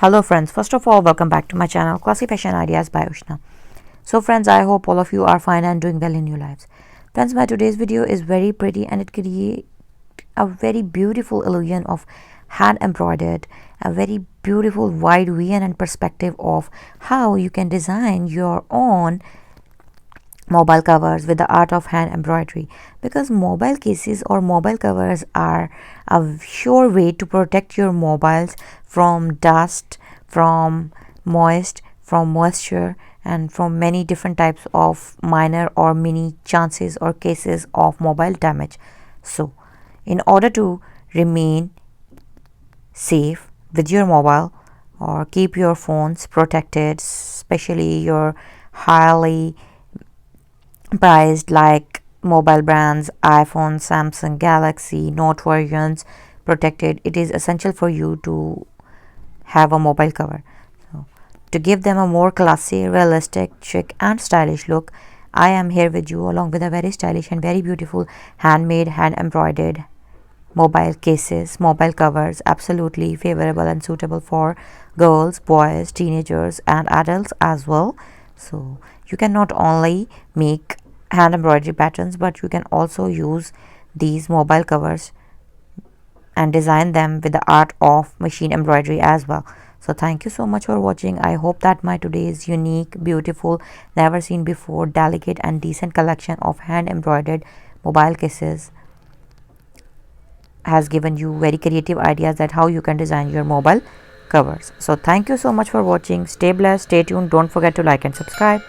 Hello friends, first of all welcome back to my channel Classy Fashion Ideas by Ushna. So friends, I hope all of you are fine and doing well in your lives. Friends, my today's video is very pretty and it creates a very beautiful illusion of hand embroidered, a very beautiful wide vision and perspective of how you can design your own mobile covers with the art of hand embroidery, because mobile cases or mobile covers are a sure way to protect your mobiles from dust, from moisture, and from many different types of minor or mini chances or cases of mobile damage. So in order to remain safe with your mobile or keep your phones protected, especially your highly priced like mobile brands, iPhone, Samsung, Galaxy, Note versions protected, it is essential for you to have a mobile cover. So, to give them a more classy, realistic, chic, and stylish look, I am here with you along with a very stylish and very beautiful handmade, hand embroidered mobile cases, mobile covers, absolutely favorable and suitable for girls, boys, teenagers, and adults as well. So you can not only make hand embroidery patterns, but you can also use these mobile covers and design them with the art of machine embroidery as well. So thank you so much for watching. I hope that my today's unique, beautiful, never seen before, delicate and decent collection of hand embroidered mobile cases has given you very creative ideas that how you can design your mobile covers. So thank you so much for watching. Stay blessed, stay tuned, don't forget to like and subscribe.